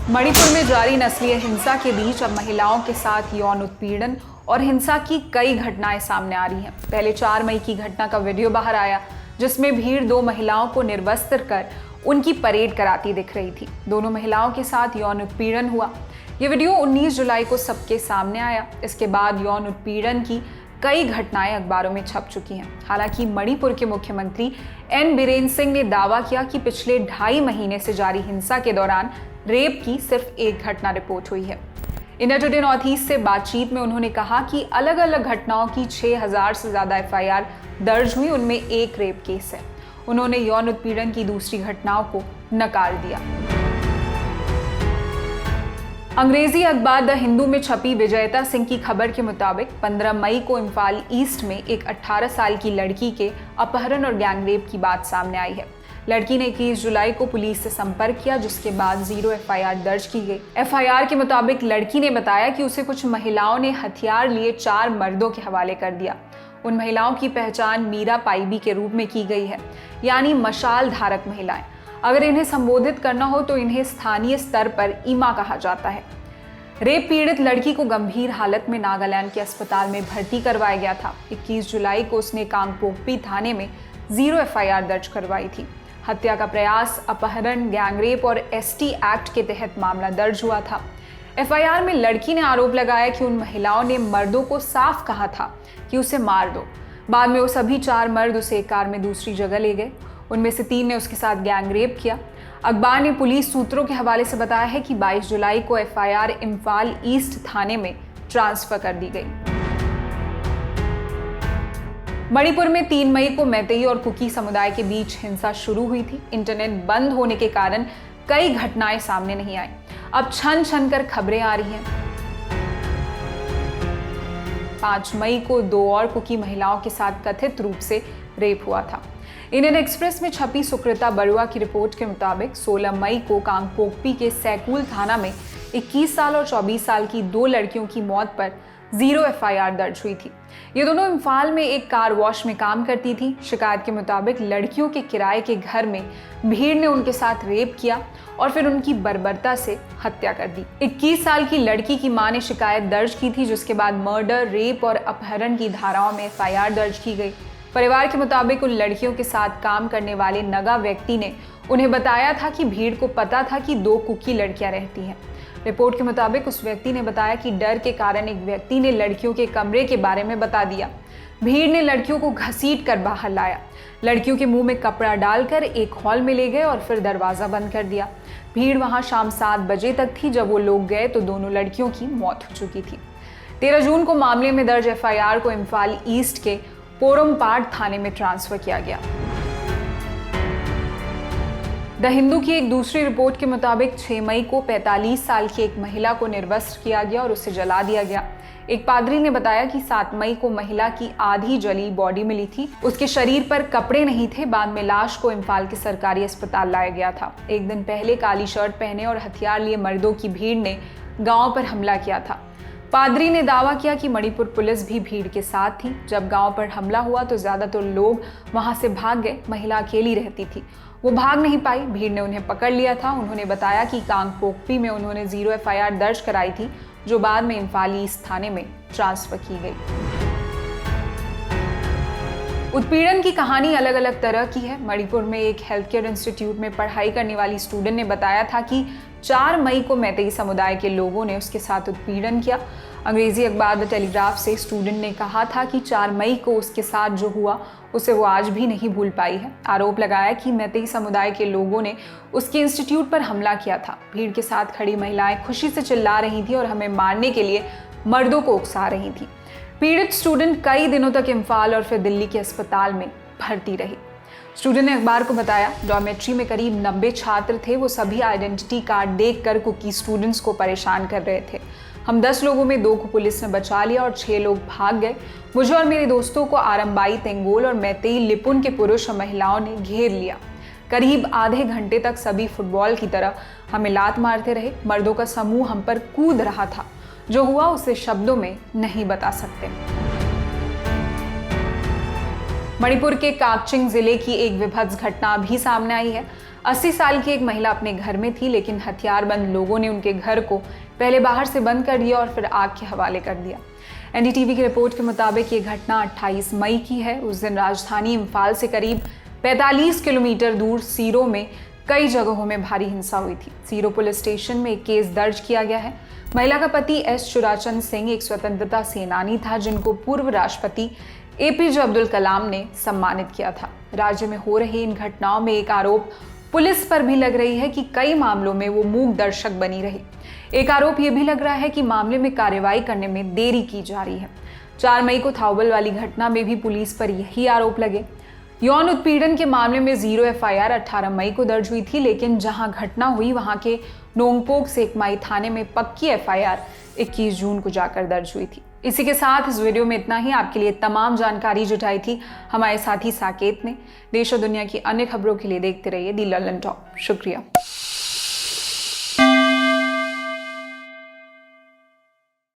मणिपुर में जारी नस्लीय हिंसा के बीच अब महिलाओं के साथ यौन उत्पीड़न और हिंसा की कई घटनाएं सामने आ रही हैं। पहले 4 मई की घटना का वीडियो बाहर आया, जिसमें भीड़ 2 महिलाओं को निर्वस्त्र कर उनकी परेड कराती दिख रही थी। दोनों महिलाओं के साथ यौन उत्पीड़न हुआ। ये वीडियो 19 जुलाई को सबके सामने आया। इसके बाद यौन उत्पीड़न की कई घटनाएं अखबारों में छप चुकी हैं। हालांकि मणिपुर के मुख्यमंत्री एन बीरेन सिंह ने दावा किया कि पिछले 2.5 महीने से जारी हिंसा के दौरान रेप की सिर्फ एक घटना रिपोर्ट हुई है। इंडिया टुडे नॉर्थ ईस्ट से बातचीत में उन्होंने कहा कि अलग अलग घटनाओं की 6000 से ज्यादा एफआईआर दर्ज हुई, उनमें एक रेप केस है। उन्होंने यौन उत्पीड़न की दूसरी घटनाओं को नकार दिया। अंग्रेजी अखबार द हिंदू में छपी विजयता सिंह की खबर के मुताबिक 15 मई को इम्फाल ईस्ट में एक 18 साल की लड़की के अपहरण और गैंगरेप की बात सामने आई है। लड़की ने 21 जुलाई को पुलिस से संपर्क किया, जिसके बाद 0 एफआईआर दर्ज की गई। एफआईआर के मुताबिक लड़की ने बताया कि उसे कुछ महिलाओं ने हथियार लिए 4 मर्दों के हवाले कर दिया। उन महिलाओं की पहचान मीरा पाइबी के रूप में की गई है, यानी मशाल धारक महिलाएं। अगर इन्हें संबोधित करना हो तो इन्हें स्थानीय स्तर पर ईमा कहा जाता है। रेप पीड़ित लड़की को गंभीर हालत में नागालैंड के अस्पताल में भर्ती करवाया गया था। 21 जुलाई को उसने कांगपोकपी थाने में 0 एफआईआर दर्ज करवाई थी। हत्या का प्रयास, अपहरण, गैंगरेप और एसटी एक्ट के तहत मामला दर्ज हुआ था। एफआईआर में लड़की ने आरोप लगाया कि उन महिलाओं ने मर्दों को साफ कहा था कि उसे मार दो। बाद में वो सभी 4 मर्द उसे एक कार में दूसरी जगह ले गए। उनमें से 3 ने उसके साथ गैंगरेप किया। अखबार ने पुलिस सूत्रों के हवाले से बताया है कि 22 जुलाई को एफआईआर इम्फाल ईस्ट थाने में ट्रांसफर कर दी गई। मणिपुर में 3 मई को मैतेई और कुकी समुदाय के बीच हिंसा शुरू हुई थी। इंटरनेट बंद होने के कारण कई घटनाएं सामने नहीं आई। अब छन छन कर खबरें आ रही हैं। 5 मई को 2 और कुकी महिलाओं के साथ कथित रूप से रेप हुआ था। इंडियन एक्सप्रेस में छपी सुकृता बरुआ की रिपोर्ट के मुताबिक 16 मई को कांगपोकपी के सैकुल थाना में 21 साल और 24 साल की 2 लड़कियों की मौत पर 0 एफआईआर दर्ज हुई थी। ये दोनों इम्फाल में एक कार वॉश में काम करती थी। शिकायत के मुताबिक लड़कियों के किराए के घर में भीड़ ने उनके साथ रेप किया और फिर उनकी बर्बरता से हत्या कर दी। 21 साल की लड़की की मां ने शिकायत दर्ज की थी, जिसके बाद मर्डर, रेप और अपहरण की धाराओं में एफआईआर दर्ज की गई। परिवार के मुताबिक उन लड़कियों के साथ काम करने वाले नगा व्यक्ति ने उन्हें बताया था कि भीड़ को पता था कि 2 कुकी लड़कियां रहती हैं। रिपोर्ट के मुताबिक उस व्यक्ति ने बताया कि डर के कारण एक व्यक्ति ने लड़कियों के कमरे के बारे में बता दिया। भीड़ ने लड़कियों को घसीट कर बाहर लाया, लड़कियों के मुंह में कपड़ा डालकर एक हॉल में ले गए और फिर दरवाजा बंद कर दिया। भीड़ वहां शाम 7 बजे तक थी। जब वो लोग गए तो दोनों लड़कियों की मौत हो चुकी थी। 13 जून को मामले में दर्ज एफआईआर को इम्फाल ईस्ट के पोरमपाड़ थाने में ट्रांसफर किया गया। द हिंदू की एक दूसरी रिपोर्ट के मुताबिक 6 मई को 45 साल की एक महिला को निर्वस्त्र किया गया और उसे जला दिया गया। एक पादरी ने बताया कि 7 मई को महिला की आधी जली बॉडी मिली थी। उसके शरीर पर कपड़े नहीं थे। बाद में लाश को इम्फाल के सरकारी अस्पताल लाया गया था। एक दिन पहले काली शर्ट पहने और हथियार लिए मर्दों की भीड़ ने गांव पर हमला किया था। पादरी ने दावा किया कि मणिपुर पुलिस भी भीड़ के साथ थी। जब गांव पर हमला हुआ तो ज्यादातर लोग वहां से भाग गए। महिला अकेली रहती थी, वो भाग नहीं पाई। भीड़ ने उन्हें पकड़ लिया था। उन्होंने बताया कि कांगपोकपी में उन्होंने 0 एफआईआर दर्ज कराई थी, जो बाद में इम्फाल ईस्ट थाने में ट्रांसफर की गई। उत्पीड़न की कहानी अलग अलग तरह की है। मणिपुर में एक हेल्थ केयर इंस्टीट्यूट में पढ़ाई करने वाली स्टूडेंट ने बताया था कि 4 मई को मैतेई समुदाय के लोगों ने उसके साथ उत्पीड़न किया। अंग्रेजी अखबार द टेलीग्राफ से स्टूडेंट ने कहा था कि 4 मई को उसके साथ जो हुआ उसे वो आज भी नहीं भूल पाई है। आरोप लगाया कि मैतेई समुदाय के लोगों ने उसके इंस्टीट्यूट पर हमला किया था। भीड़ के साथ खड़ी महिलाएं खुशी से चिल्ला रही थी और हमें मारने के लिए मर्दों को उकसा रही थी। पीड़ित स्टूडेंट कई दिनों तक इम्फाल और फिर दिल्ली के अस्पताल में भर्ती रही। स्टूडेंट ने अखबार को बताया, डॉर्मेट्री में करीब 90 छात्र थे। वो सभी आइडेंटिटी कार्ड देखकर कुकी स्टूडेंट्स को परेशान कर रहे थे। हम 10 लोगों में 2 को पुलिस ने बचा लिया और 6 लोग भाग गए। मुझे और मेरे दोस्तों को आरंबाई तेंगोल और मैतेई लिपुन के पुरुष और महिलाओं ने घेर लिया। करीब आधे घंटे तक सभी फुटबॉल की तरह हमें लात मारते रहे। मर्दों का समूह हम पर कूद रहा था। जो हुआ उसे शब्दों में नहीं बता सकते। मणिपुर के काकचिंग जिले की एक विभत्स घटना भी सामने आई है। 80 साल की एक महिला अपने घर में थी, लेकिन हथियारबंद लोगों ने उनके घर को पहले बाहर से बंद कर दिया और फिर आग के हवाले कर दिया। एनडीटीवी की रिपोर्ट के मुताबिक ये घटना 28 मई की है। उस दिन राजधानी इम्फाल से करीब 45 किलोमीटर दूर सीरो में कई जगहों में भारी हिंसा हुई थी। सीरो पुलिस स्टेशन में एक केस दर्ज किया गया है। महिला का पति एस चुराचंद सिंह एक स्वतंत्रता सेनानी था, जिनको पूर्व राष्ट्रपति एपीजे अब्दुल कलाम ने सम्मानित किया था। राज्य में हो रही इन घटनाओं में एक आरोप पुलिस पर भी लग रही है कि कई मामलों में वो मूक दर्शक बनी रही। एक आरोप ये भी लग रहा है कि मामले में कार्रवाई करने में देरी की जा रही है। 4 मई को थाउबल वाली घटना में भी पुलिस पर यही आरोप लगे। यौन उत्पीड़न के मामले में 0 एफआईआर 18 मई को दर्ज हुई थी, लेकिन जहां घटना हुई वहां के नोंगपोक सेकमाई थाने में पक्की एफआईआर 21 जून को जाकर दर्ज हुई थी। इसी के साथ इस वीडियो में इतना ही। आपके लिए तमाम जानकारी जुटाई थी हमारे साथी साकेत ने। देश और दुनिया की अन्य खबरों के लिए देखते रहिए दी लंदन टॉप। शुक्रिया।